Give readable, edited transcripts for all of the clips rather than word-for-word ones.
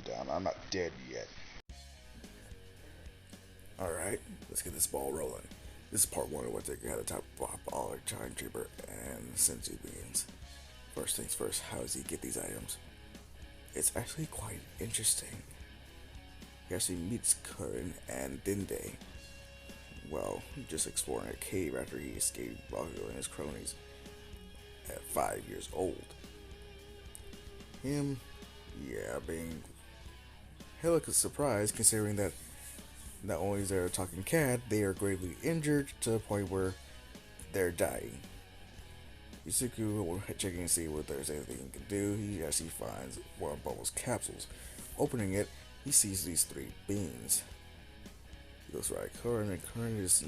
down. I'm not dead yet. Alright, let's get this ball rolling. This is part one of what they got a top hyperbolic time chamber and senzu beans. First things first, how does he get these items? It's actually quite interesting. He actually meets Kurin and Dinde while just exploring a cave after he escaped Bakugo and his cronies at 5 years old. Him, yeah, being hella surprised considering that not only is there a talking cat, they are gravely injured to the point where they're dying. Yusuke, checking to see if there's anything he can do, he actually finds one of Bubble's capsules. Opening it, he sees these three beans. He looks right at Curran, and Curran is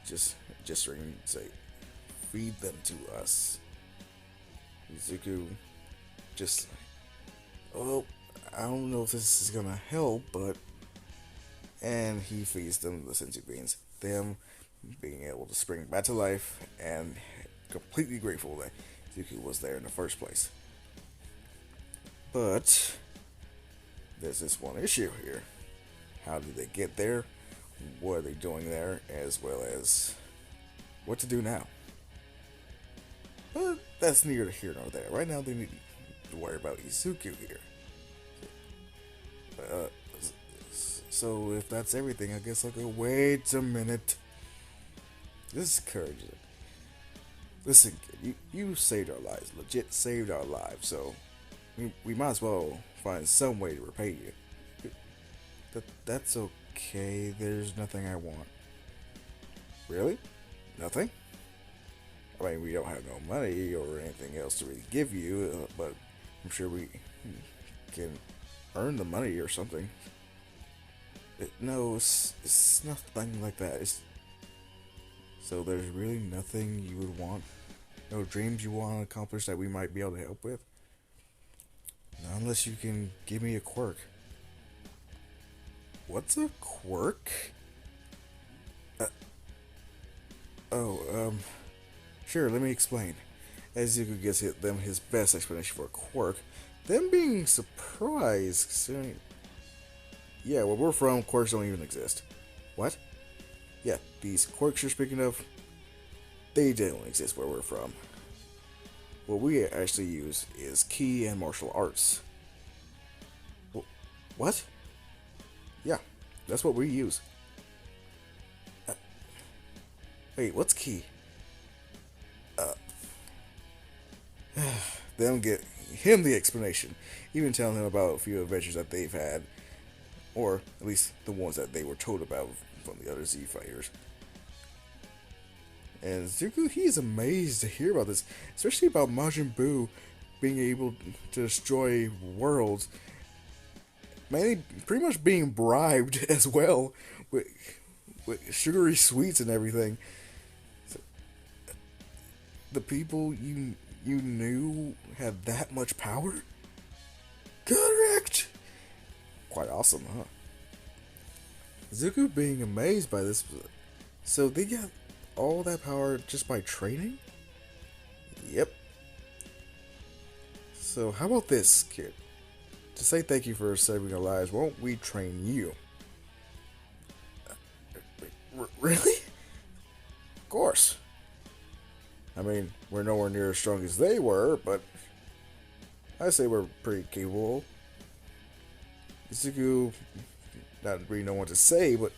just gesturing to say, "Feed them to us." Izuku just, oh, I don't know if this is gonna help, but, and he feeds them the senzu beans. Them being able to spring back to life and completely grateful that Izuku was there in the first place. But there's this one issue here. How did they get there? What are they doing there? As well as what to do now. But that's neither here nor there. Right now they need to worry about Izuku here. So if that's everything, I guess I'll go, wait a minute. This is courage. Listen, kid, you saved our lives. Legit saved our lives. So we might as well find some way to repay you. That's okay. There's nothing I want. Really? Nothing? I mean, we don't have no money or anything else to really give you, but I'm sure we can earn the money or something. No, it's nothing like that. So there's really nothing you would want? No dreams you want to accomplish that we might be able to help with? Not unless you can give me a quirk. What's a quirk? Sure, let me explain. As Zuko gives them his best explanation for a quirk, them being surprised, considering, yeah, where we're from, quirks don't even exist. What? Yeah, these quirks you're speaking of, they don't exist where we're from. What we actually use is ki and martial arts. What? Yeah, that's what we use. Wait, what's ki? Them get him the explanation, even telling him about a few adventures that they've had, or at least the ones that they were told about from the other Z fighters. And Zuko, he's amazed to hear about this, especially about Majin Buu being able to destroy worlds. Man, pretty much being bribed as well with sugary sweets and everything. So, the people you knew had that much power? Correct! Quite awesome, huh? Zuko being amazed by this. So they got all that power just by training? Yep. So how about this, kid? To say thank you for saving our lives, won't we train you? Really? Of course. I mean, we're nowhere near as strong as they were, but I say we're pretty capable. Izuku, not really know what to say, but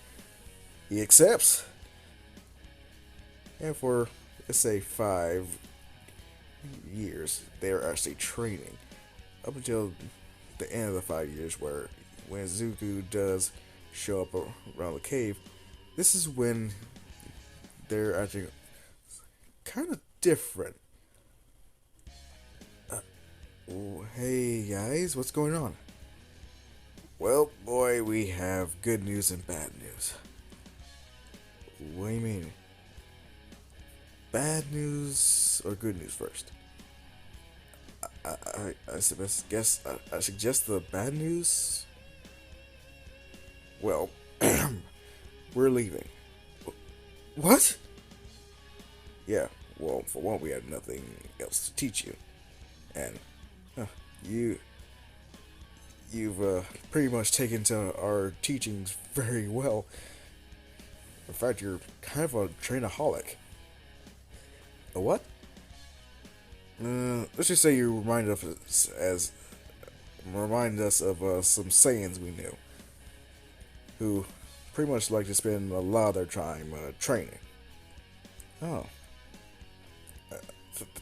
he accepts. And for, let's say, 5 years, they're actually training. Up until the end of the 5 years, where when Zuko does show up around the cave, this is when they're actually kind of different. Hey guys, what's going on? Well, boy, we have good news and bad news. What do you mean? Bad news or good news first? I suggest the bad news. Well, we're leaving. What? Yeah, well, for one, we had nothing else to teach you. And you You've pretty much taken to our teachings very well. In fact, you're kind of a trainaholic. A what? Let's just say you remind us of some Saiyans we knew, who pretty much like to spend a lot of their time training. Oh,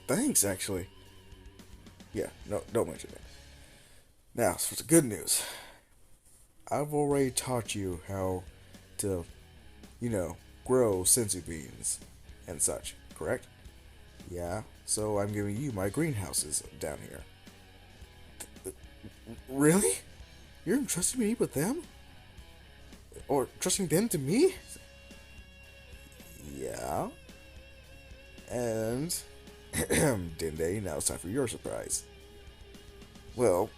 thanks, actually. Yeah, no, don't mention it. Now, for the good news, I've already taught you how to, grow senzu beans and such, correct? Yeah, so I'm giving you my greenhouses down here. Really? You're entrusting me with them? Or trusting them to me? Yeah. And Dende, now it's time for your surprise. Well,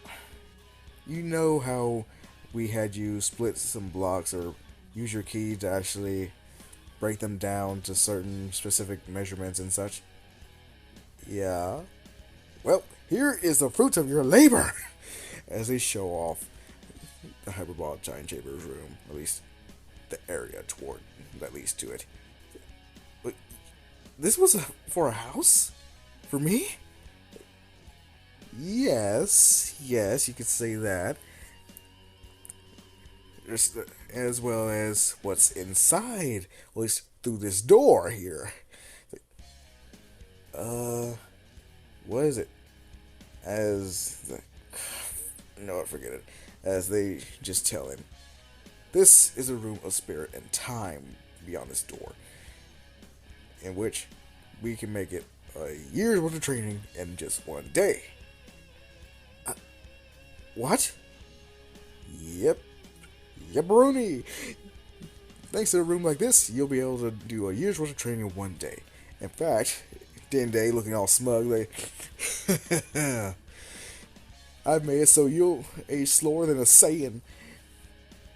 you know how we had you split some blocks or use your key to actually break them down to certain specific measurements and such? Yeah. Well, here is the fruit of your labor! As they show off the hyperbolic giant chamber's room, at least the area toward that leads to it. But this was for a house? For me? Yes, you could say that. As well as what's inside, at least through this door here. What is it? As the no, I forget it. As they just tell him, this is a room of spirit and time beyond this door, in which we can make it a year's worth of training in just one day. What? Yep. Yepperoni! Thanks to a room like this, you'll be able to do a year's worth of training in one day. In fact, Dende looking all smug, like, I've made it so you'll age slower than a Saiyan.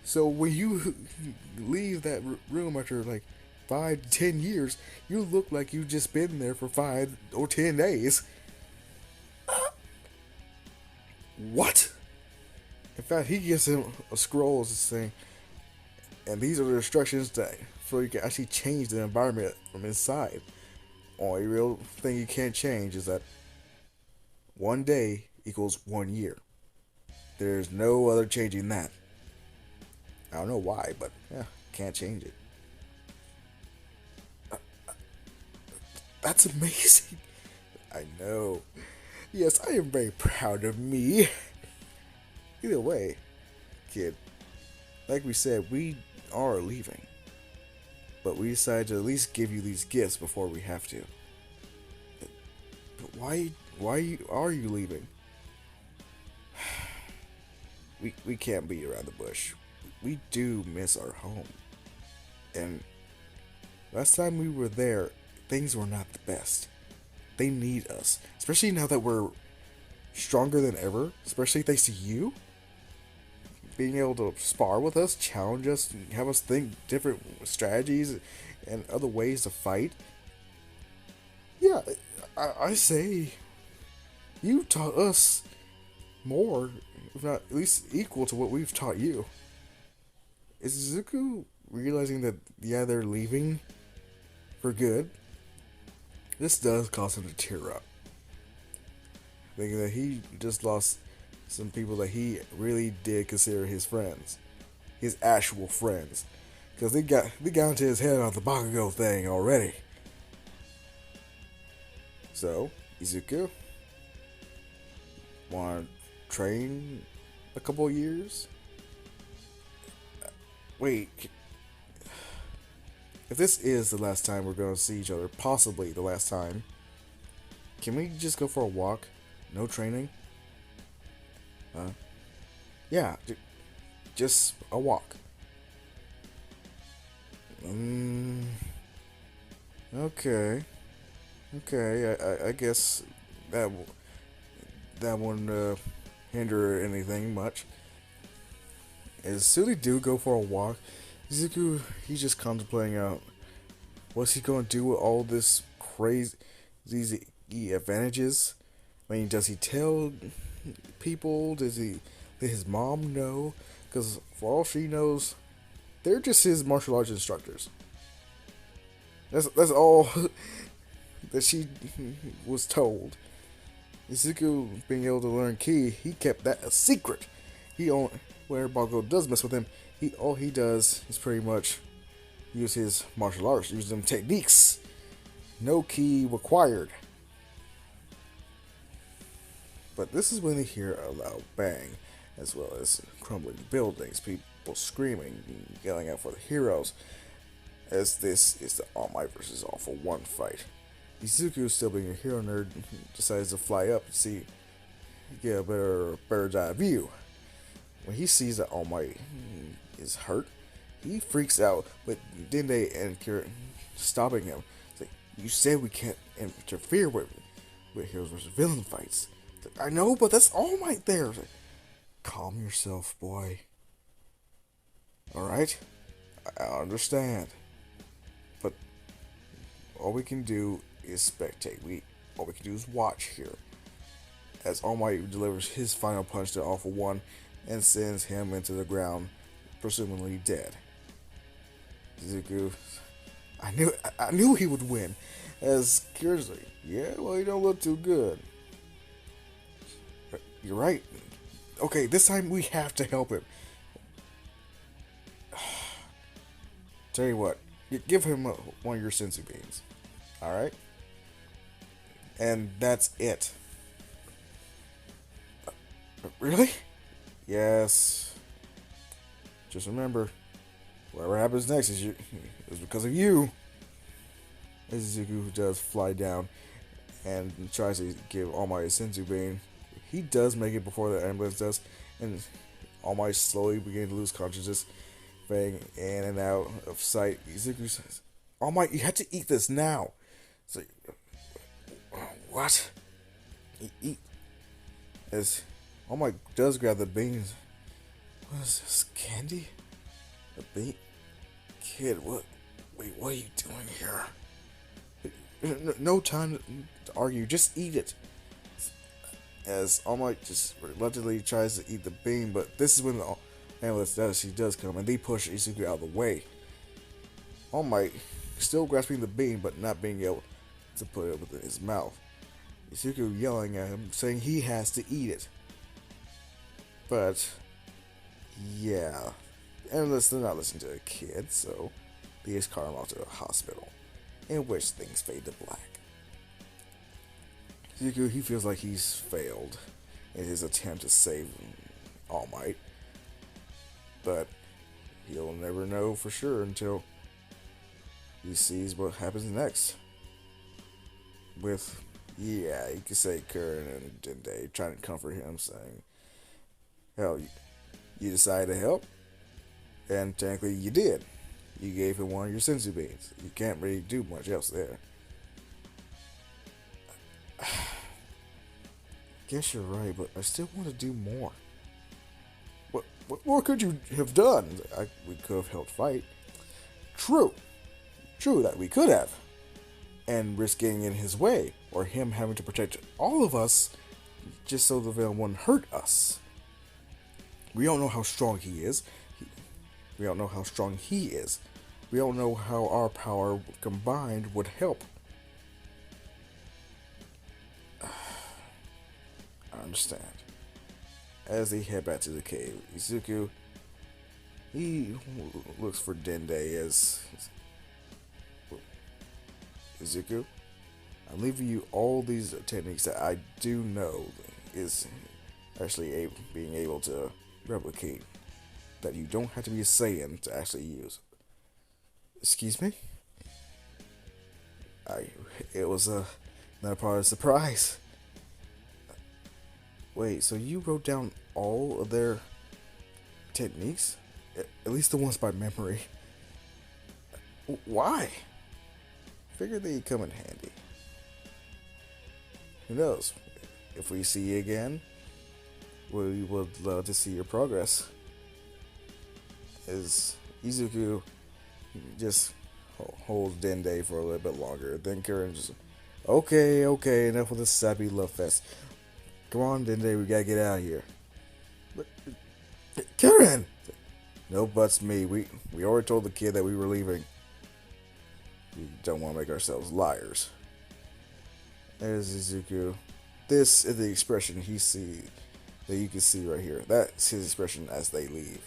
So when you leave that room after like 5 to 10 years, you look like you've just been there for 5 or 10 days. What? In fact, he gives him a scroll saying, and these are the instructions that so you can actually change the environment from inside. Only real thing you can't change is that one day equals 1 year. There's no other changing that. I don't know why, but yeah, can't change it. That's amazing. I know. Yes, I am very proud of me. Either way, kid, like we said, we are leaving. But we decided to at least give you these gifts before we have to. But why are you leaving? We can't beat around the bush. We do miss our home. And last time we were there, things were not the best. They need us. Especially now that we're stronger than ever. Especially thanks to you. Being able to spar with us, challenge us, and have us think different strategies and other ways to fight. Yeah, I say you taught us more, if not at least equal to what we've taught you. Is Zuko realizing that, yeah, they're leaving for good? This does cause him to tear up. Thinking that he just lost some people that he really did consider his friends. His actual friends. Because they got into his head on the Bakugo thing already. So, Izuku, wanna train a couple years? Wait, if this is the last time we're gonna see each other, possibly the last time, can we just go for a walk? No training? Yeah, just a walk. Okay. I guess that wouldn't hinder anything much. As soon as they do go for a walk, Izuku, he's just contemplating out what's he gonna do with all this crazy these advantages. I mean, does he tell people? Does he Did his mom know? Because for all she knows, they're just his martial arts instructors. That's all that she was told. Izuku being able to learn ki, he kept that a secret. He only whenever Bago does mess with him, all he does is pretty much use his martial arts, use them techniques. No ki required. But this is when they hear a loud bang, as well as crumbling buildings, people screaming, yelling out for the heroes, as this is the All Might versus All for One fight. Izuku, still being a hero nerd, decides to fly up and get a better bird's eye view. When he sees that All Might is hurt, he freaks out, but Dende and Kira stopping him. It's like, you said we can't interfere with heroes versus villain fights. Like, I know, but that's All Might there. Like, calm yourself, boy. Alright? I understand. But all we can do is spectate. All we can do is watch here. As All Might delivers his final punch to All for One and sends him into the ground, presumably dead. Izuku, I knew he would win. As Kira's like, yeah, well, he don't look too good. You're right. Okay, this time we have to help him. Tell you what, give him one of your senzu beans. Alright? And that's it. Really? Yes. Just remember, whatever happens next is because of you. Izuku does fly down and tries to give All Might a senzu bean. He does make it before the ambulance does, and All Might slowly begins to lose consciousness, fading in and out of sight. Izuku says, All Might, you have to eat this now. It's like, what? Eat. As All Might does grab the beans. What is this, candy? A bean? Kid, what? Wait, what are you doing here? No time to argue, just eat it. As All Might just reluctantly tries to eat the bean, but this is when the ambulance does come, and they push Izuku out of the way. All Might still grasping the bean, but not being able to put it within his mouth. Izuku yelling at him, saying he has to eat it. But, yeah. And they're not listening to a kid, so they just cart him off to a hospital, in which things fade to black. Izuku, he feels like he's failed in his attempt to save All Might. But he'll never know for sure until he sees what happens next. With, yeah, you could say Karen and Dende trying to comfort him, saying, hell, you decided to help, and technically you did. You gave him one of your senzu beans. You can't really do much else there. Guess you're right, but I still want to do more. What more could you have done? We could have helped fight. True that we could have. And risk getting in his way, or him having to protect all of us, just so the villain wouldn't hurt us. We don't know how strong he is. We don't know how strong he is. We don't know how our power combined would help. I understand. As they head back to the cave, Izuku, he looks for Dende as... Izuku, I'm leaving you all these techniques that I do know is actually being able to replicate. That you don't have to be a Saiyan to actually use. Excuse me? It was not part of the surprise. Wait, so you wrote down all of their techniques? At least the ones by memory. Why? Figured they'd come in handy. Who knows? If we see you again, we would love to see your progress. As Izuku just holds Dende for a little bit longer. Then Karen just, okay, enough with this sappy love fest. Come on, Dende, we gotta get out of here. Karen! No buts me. We already told the kid that we were leaving. We don't want to make ourselves liars. There's Izuku. This is the expression he see that you can see right here. That's his expression as they leave.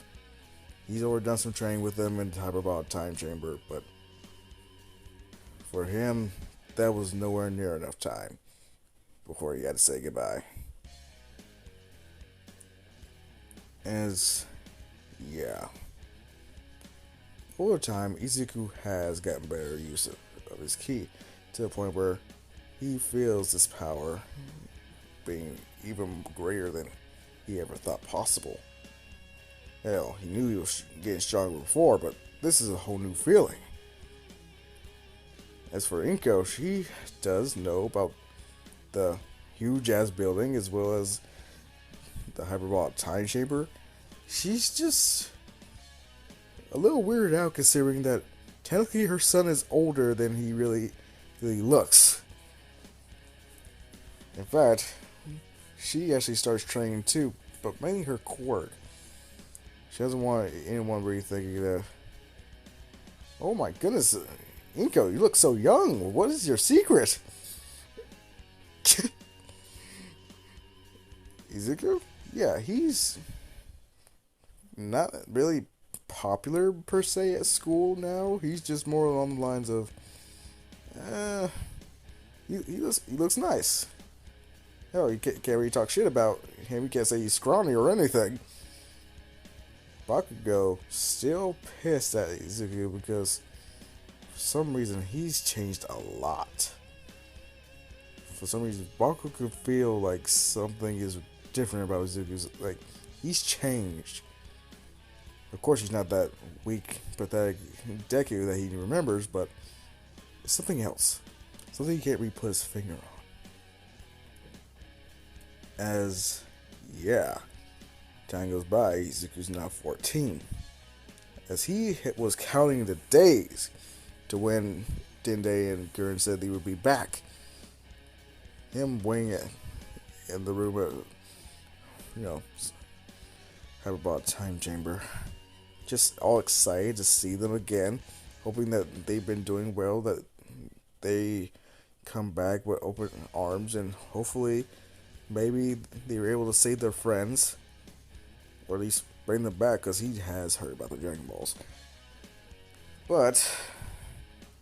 He's already done some training with them in the hyperbolic time chamber, but for him, that was nowhere near enough time before he had to say goodbye. As yeah. Over time, Izuku has gotten better use of his ki to the point where he feels this power being even greater than he ever thought possible. Hell, he knew he was getting stronger before, but this is a whole new feeling. As for Inko, she does know about the huge ass building as well as the hyperbolic time chamber. She's just a little weirded out considering that technically her son is older than he really looks. In fact, she actually starts training too, but mainly her quirk. She doesn't want anyone really thinking that, oh my goodness, Inko, you look so young. What is your secret? Izuku? Yeah, he's not really popular per se at school now. He's just more along the lines of, he looks nice. Hell, you can't really talk shit about him. You can't say he's scrawny or anything. Bakugo still pissed at Izuku because for some reason he's changed a lot. For some reason, Bakugo could feel like something is different about Izuku's. Like, he's changed. Of course, he's not that weak, pathetic Deku that he remembers, but it's something else. Something he can't really put his finger on. As, yeah, time goes by, Izuku's now 14. As he was counting the days to when Dende and Gurren said they would be back, him waiting in the room, hyperbolic time chamber, just all excited to see them again, hoping that they've been doing well, that they come back with open arms, and hopefully maybe they were able to save their friends, or at least bring them back, because he has heard about the Dragon Balls. But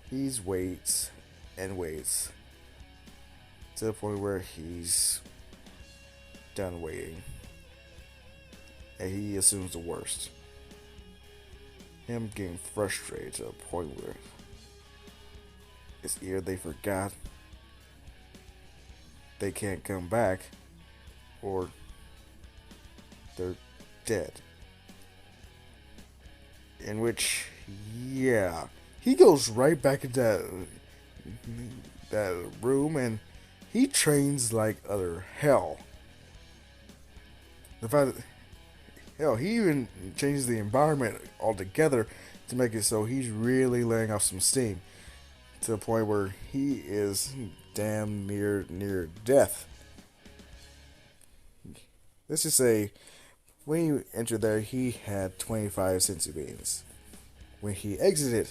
he waits and waits to the point where he's done waiting, and he assumes the worst. Him getting frustrated to a point where it's either they forgot, they can't come back, or they're dead. In which, yeah, he goes right back into that room and he trains like other hell. The fact that, hell, he even changes the environment altogether to make it so he's really letting off some steam to the point where he is damn near death. Let's just say, when he entered there, he had 25 senzu beans. When he exited,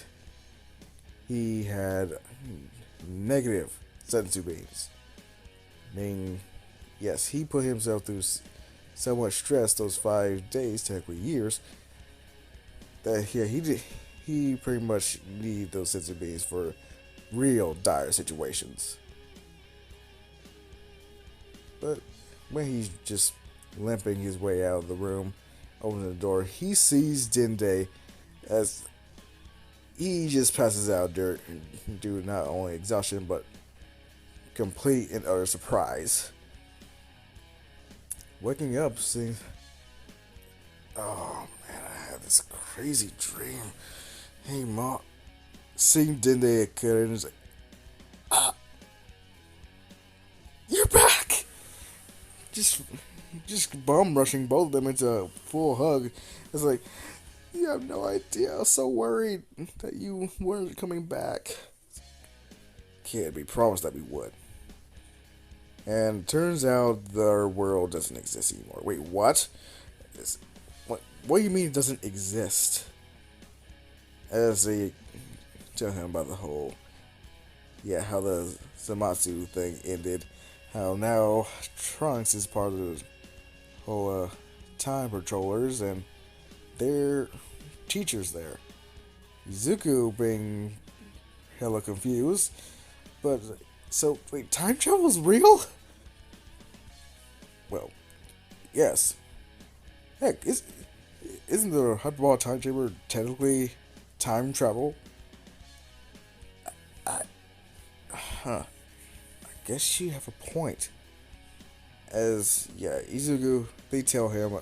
he had negative senzu beans. Meaning, yes, he put himself through so much stress those 5 days, technically years, that yeah, he pretty much needed those senzu beans for real dire situations. But when he's just limping his way out of the room, opening the door, he sees Dende as he just passes out due to not only exhaustion but complete and utter surprise. Waking up, seeing, oh man, I had this crazy dream. Hey, Mom, seeing Dende occur, and it's like, you're back. Just bum rushing both of them into a full hug. It's like, you have no idea. I was so worried that you weren't coming back. Kid, we promised that we would. And turns out their world doesn't exist anymore. Wait, what? This, what do you mean it doesn't exist? As they tell him about the whole, yeah, how the Zamatsu thing ended, how now Trunks is part of the whole time patrollers and they're teachers there. Izuku being hella confused, but so wait, time travel's real? Well, yes. Heck, isn't the hyperbolic time chamber technically time travel? I, huh. I guess you have a point. As yeah, Izuku, they tell him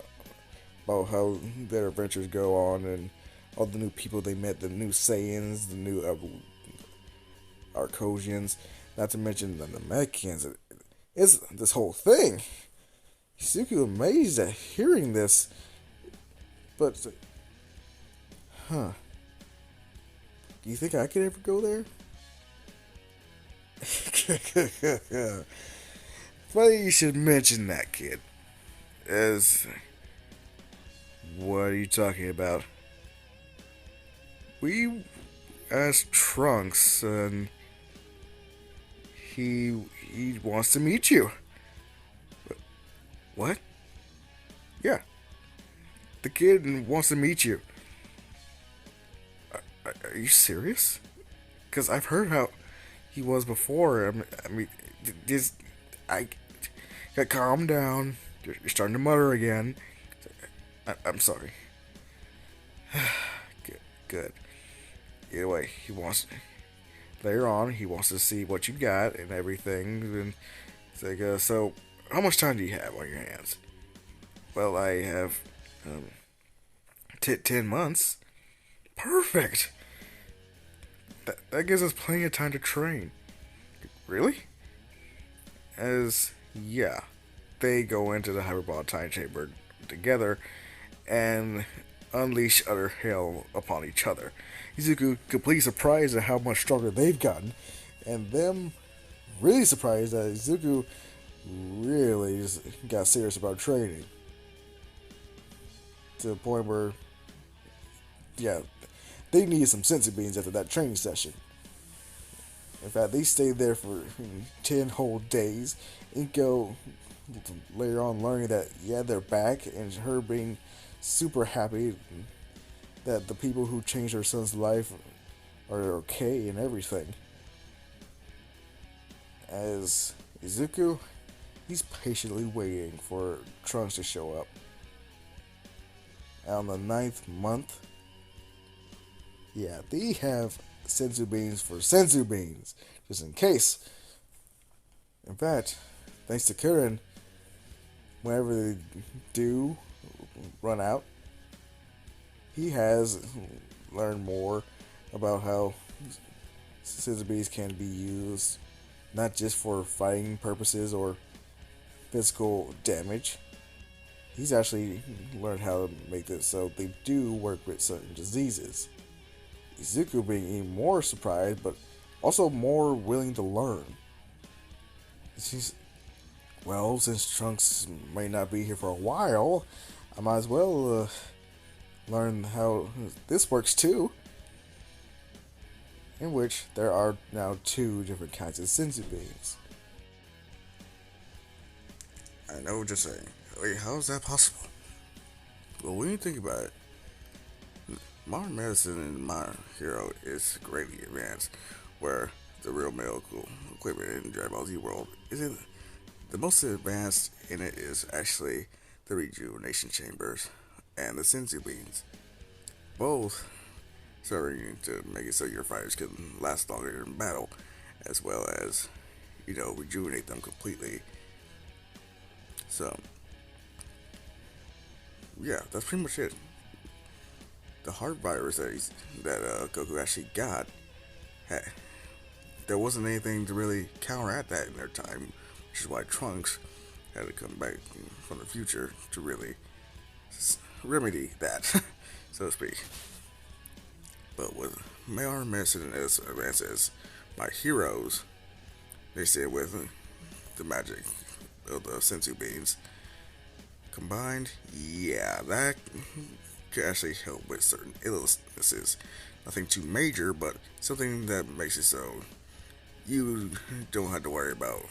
about how their adventures go on and all the new people they met, the new Saiyans, the new Arcosians, not to mention the Namekians. It's this whole thing. Izuku amazed at hearing this, but huh? Do you think I could ever go there? Funny you should mention that, kid. As what are you talking about? We asked Trunks, and he wants to meet you. What? Yeah, the kid wants to meet you. Are you serious? Because I've heard how he was before. I mean, this. I. Calm down. You're starting to mutter again. I'm sorry. Good. Either way, he wants. Later on, he wants to see what you got and everything. And it's like, so, how much time do you have on your hands? Well, I have 10 months. Perfect. That gives us plenty of time to train. Really? As, yeah, they go into the hyperbolic time chamber together and unleash utter hell upon each other. Izuku completely surprised at how much stronger they've gotten, and them really surprised that Izuku really just got serious about training. To the point where, yeah, they needed some senzu beans after that training session. In fact, they stayed there for 10 whole days. Inko later on learning that, yeah, they're back, and her being super happy that the people who changed her son's life are okay and everything. As Izuku, he's patiently waiting for Trunks to show up. And on the 9th month, yeah, they have senzu beans for senzu beans, just in case. In fact, thanks to Kurin, whenever they do run out, he has learned more about how senzu beans can be used not just for fighting purposes or physical damage. He's actually learned how to make this so they do work with certain diseases. Izuku being even more surprised, but also more willing to learn. She's, well, since Trunks may not be here for a while, I might as well learn how this works too. In which there are now 2 different kinds of senzu beans. I know what you're saying. Wait, how is that possible? Well, when you think about it, modern medicine in My Hero is greatly advanced, where the real medical equipment in Dragon Ball Z world isn't. The most advanced in it is actually the rejuvenation chambers and the senzu beans. Both serving to make it so your fighters can last longer in battle, as well as, rejuvenate them completely. So, yeah, that's pretty much it. The heart virus that Goku actually got, there wasn't anything to really counteract that in their time, which is why Trunks had to come back from the future to really remedy that, so to speak. But with modern medicine as advanced as My Heroes, they said with the magic of the senzu beans, Combined, yeah, that could actually help with certain illnesses. Nothing too major, but something that makes it so you don't have to worry about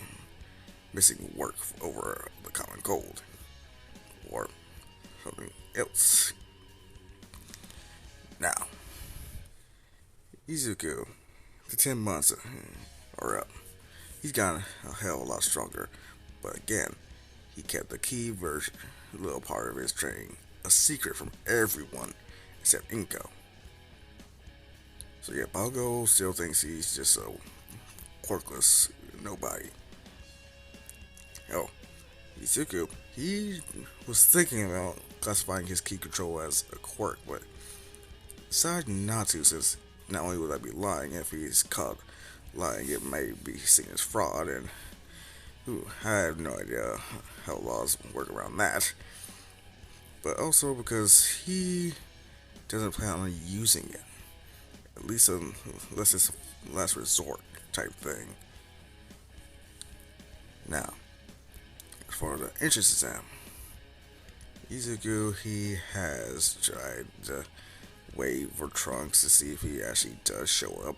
missing work over the common cold or something else. Now, Izuku, the 10 months are up. He's gotten a hell of a lot stronger, but again, he kept the key version, a little part of his training, a secret from everyone except Inko. So yeah, Balgo still thinks he's just a quirkless nobody. Oh, Izuku, he was thinking about classifying his key control as a quirk, but decided not to, since not only would I be lying if he's caught lying, it may be seen as fraud, and I have no idea how laws work around that. But also because he doesn't plan on using it, at least unless it's a last resort type thing. Now, for the entrance exam, Izuku, he has tried to wait for Trunks to see if he actually does show up.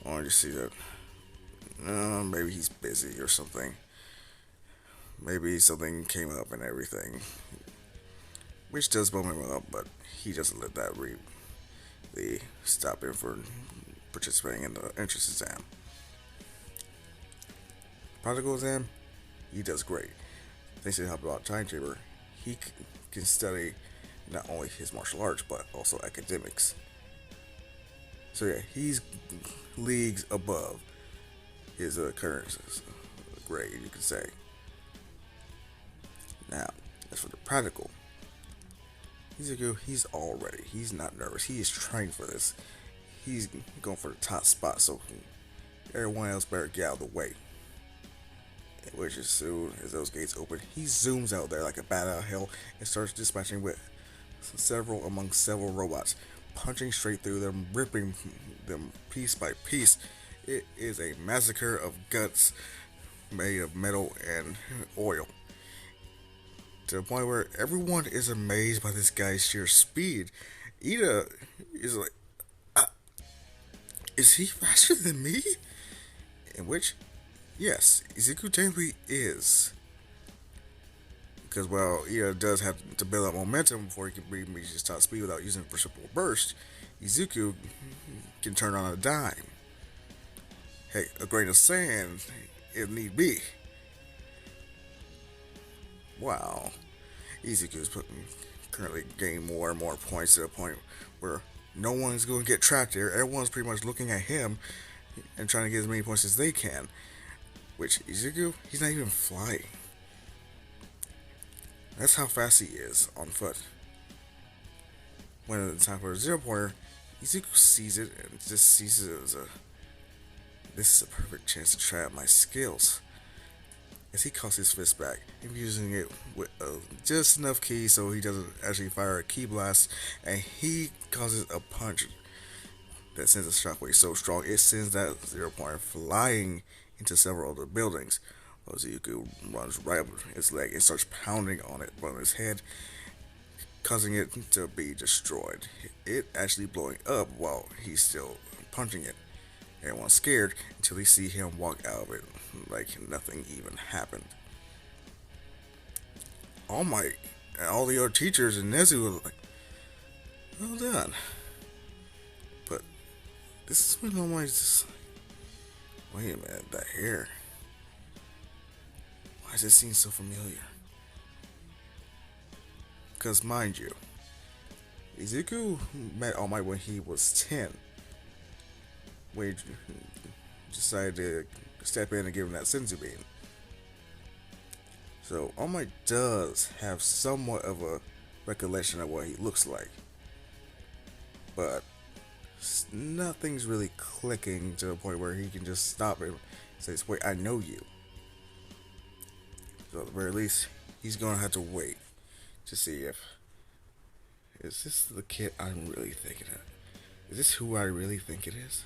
Or to see that maybe he's busy or something. Maybe something came up and everything, which does bum him up, but he doesn't let that really stop him from participating in the entrance exam. Prodigal exam, he does great. Thanks to the help about time chamber, he can study not only his martial arts but also academics. So yeah, he's leagues above his current grade, you could say. Now, as for the practical, he's all ready. He's not nervous. He is trained for this. He's going for the top spot, so everyone else better get out of the way. Which as soon as those gates open, he zooms out there like a bat out of hell and starts dispatching with several robots, punching straight through them, ripping them piece by piece. It is a massacre of guts made of metal and oil, to the point where everyone is amazed by this guy's sheer speed. Ida is like, is he faster than me? In which, yes, Izuku technically is. Because while Ida does have to build up momentum before he can reach his top speed without using reciprocal burst, Izuku can turn on a dime. Hey, a grain of sand if need be. Wow. Izuku is currently gaining more and more points to the point where no one's going to get trapped here. Everyone's pretty much looking at him and trying to get as many points as they can. Which, Izuku, he's not even flying. That's how fast he is on foot. When it's time for a 0-pointer, Izuku sees it and just sees it as this is a perfect chance to try out my skills. As he cocks his fist back, infusing it with just enough ki so he doesn't actually fire a ki blast, and he causes a punch that sends a shockwave so strong it sends that 0-pointer flying into several other buildings. Izuku runs right up his leg and starts pounding on it on his head, causing it to be destroyed. It actually blowing up while he's still punching it. Everyone's scared until they see him walk out of it like nothing even happened. All the other teachers and Nezu were like, well done. But this is when All Might's just, wait a minute, that hair. Why does it seem so familiar? Because mind you, Izuku met All Might when he was 10. When he decided to step in and give him that senzu bean. So All Might does have somewhat of a recollection of what he looks like. But nothing's really clicking to the point where he can just stop him and says, wait, I know you. So at the very least, he's going to have to wait to see if, is this the kid I'm really thinking of? Is this who I really think it is?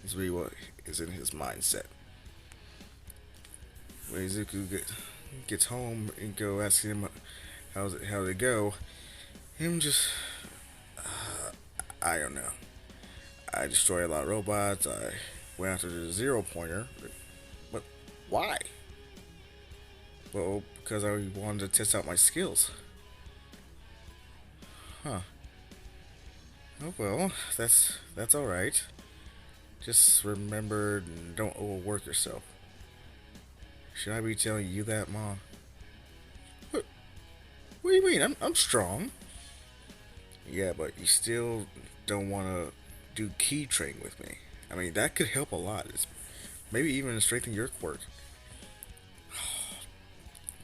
Is really what is in his mindset. When Izuku gets home and go ask him how'd it go? Him just, I don't know. I destroyed a lot of robots. I went after the zero pointer. But why? Well, because I wanted to test out my skills. Huh. Oh well, that's all right. Just remember, don't overwork yourself. Should I be telling you that, Mom? What, what do you mean? I'm strong. Yeah, but you still don't want to do key training with me. I mean, that could help a lot. Maybe even strengthen your quirk.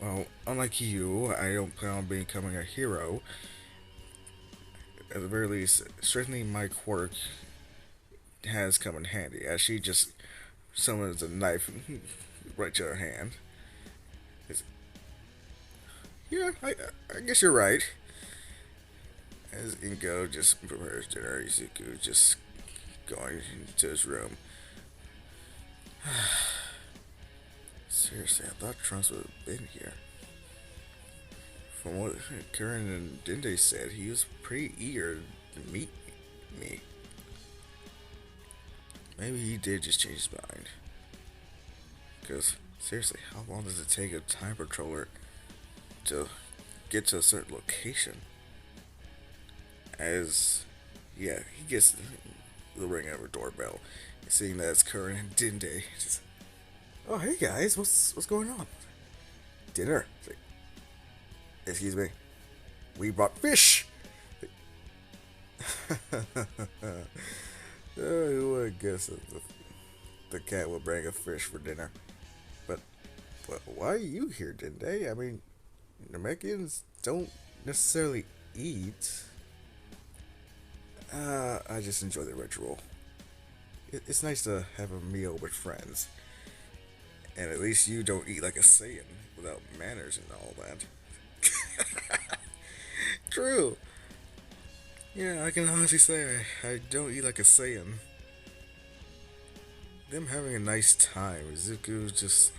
Well, unlike you, I don't plan on becoming a hero. At the very least, strengthening my quirk has come in handy, as she just summons a knife right to her hand. It's, yeah, I guess you're right. As Ingo just prepares dinner, Izuku just going into his room. Seriously, I thought Trunks would have been here. From what Karen and Dende said, he was pretty eager to meet me. Maybe he did just change his mind. Because, seriously, how long does it take a time patroller to get to a certain location? As, yeah, he gets the ring of a doorbell. Seeing that it's Karen and Dende, just, oh hey guys, what's going on? Dinner. Like, excuse me. We brought fish. Who would guess that the cat would bring a fish for dinner? But why are you here, Dende? I mean, Namekians don't necessarily eat. I just enjoy the ritual. It's nice to have a meal with friends. And at least you don't eat like a Saiyan without manners and all that. True. Yeah, I can honestly say I don't eat like a Saiyan. Them having a nice time. Izuku's just...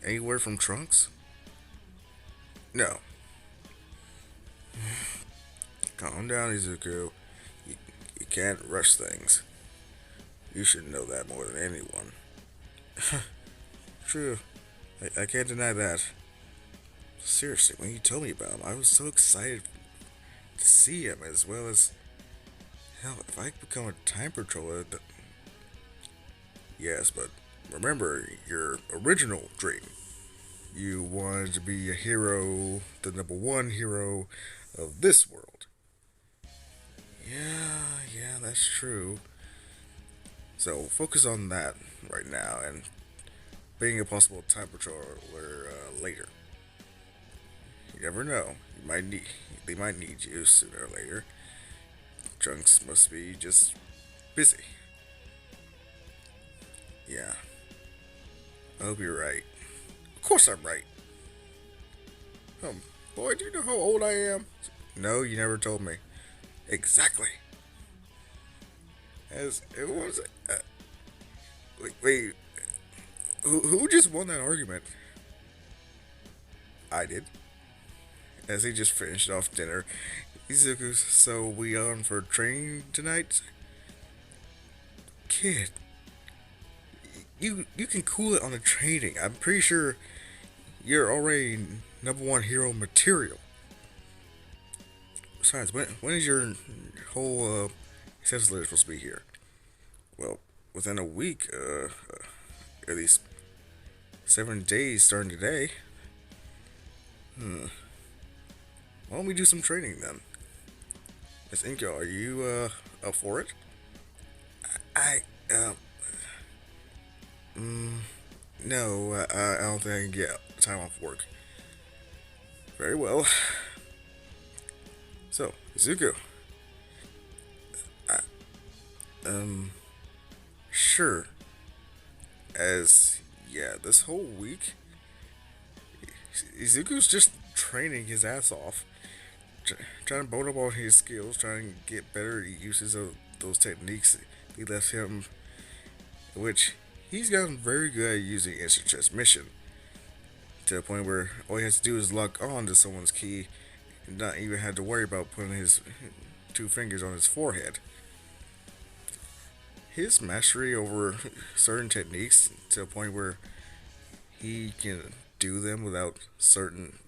Any word from Trunks? No. Calm down, Izuku. You can't rush things. You should know that more than anyone. True. I can't deny that. Seriously, when you told me about him, I was so excited to see him, as well as... Hell, if I become a time patroller... Yes, but remember your original dream. You wanted to be a hero, the number one hero of this world. Yeah, that's true. So focus on that right now, and being a possible time patroller later. You never know. They might need you sooner or later. Trunks must be just busy. Yeah. I hope you're right. Of course I'm right. Boy, do you know how old I am? No, you never told me. Exactly. As it was. Wait. Who just won that argument? I did. As he just finished off dinner, Izuku, so we on for training tonight? Kid, you can cool it on the training. I'm pretty sure you're already number one hero material. Besides, when is your whole acceptance letter supposed to be here? Well, within a week, at least 7 days starting today. Why don't we do some training then? Miss Inko, are you up for it? No, I don't think I can get time off work. Very well. So, Izuku. Sure. Yeah, this whole week, Izuku's just training his ass off. Trying to bone up all his skills, trying to get better uses of those techniques he left him, which he's gotten very good at using instant transmission. to the point where all he has to do is lock on to someone's ki and not even have to worry about putting his two fingers on his forehead. His mastery over certain techniques to the point where he can do them without certain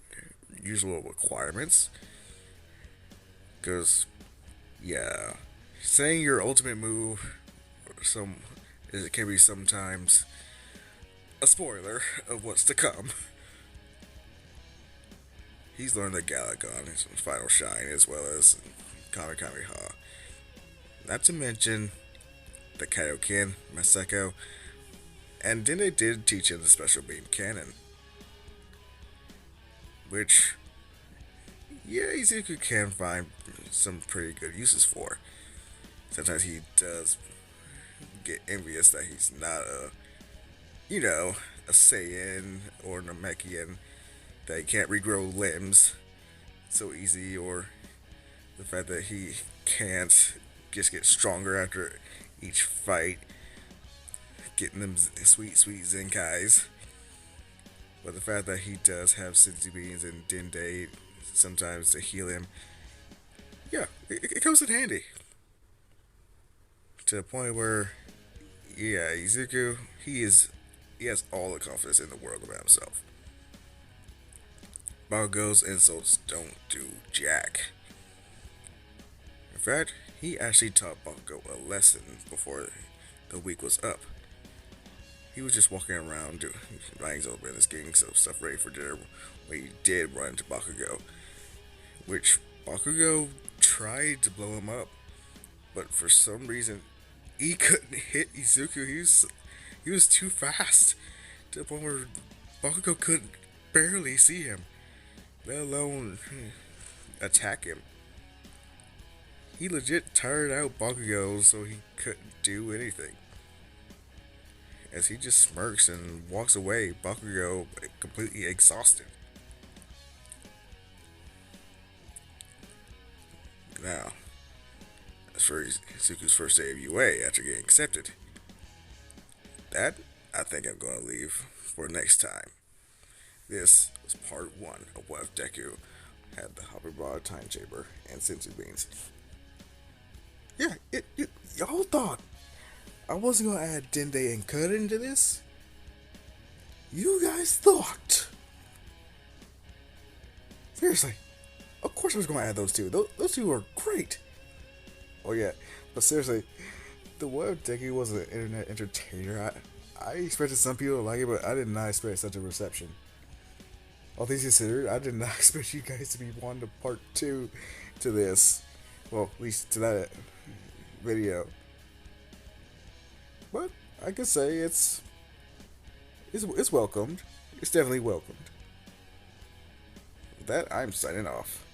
usual requirements. Because, yeah, saying your ultimate move some it can be sometimes a spoiler of what's to come. He's learned the Galagon, his final shine, as well as Kamikameha. Not to mention the Kaioken, Maseko, and then they did teach him the special beam cannon, which, yeah, Izuku can find some pretty good uses for. Sometimes he does get envious that he's not a Saiyan or Namekian, that he can't regrow limbs so easy, or the fact that he can't just get stronger after each fight, getting them sweet, sweet Zenkais. But the fact that he does have senzu beans and Dende sometimes to heal him, yeah, it comes in handy. To the point where, yeah, Izuku, he has all the confidence in the world about himself. Bakugo's insults don't do jack. In fact, he actually taught Bakugo a lesson before the week was up. He was just walking around minding his own business, getting some stuff ready for dinner when he did run into Bakugo, which Bakugo tried to blow him up, but for some reason he couldn't hit Izuku. He was too fast to the point where Bakugo could barely see him, let alone attack him. He legit tired out Bakugo so he couldn't do anything. As he just smirks and walks away, Bakugo completely exhausted. Now, as for Izuku's first day of UA after getting accepted, that I think I'm going to leave for next time. This was part 1 of what if Deku had the hyperbolic time chamber and senzu beans. Yeah, y'all thought I wasn't gonna add Dende and Kura into this? You guys thought? Seriously, of course I was gonna add those two. Those two are great. Oh yeah, but seriously, the what if Deku was an internet entertainer? I expected some people to like it, but I did not expect such a reception. All things considered, I did not expect you guys to be wanting to part 2 to this. Well, at least to that video. But I could say it's welcomed. It's definitely welcomed. With that, I'm signing off.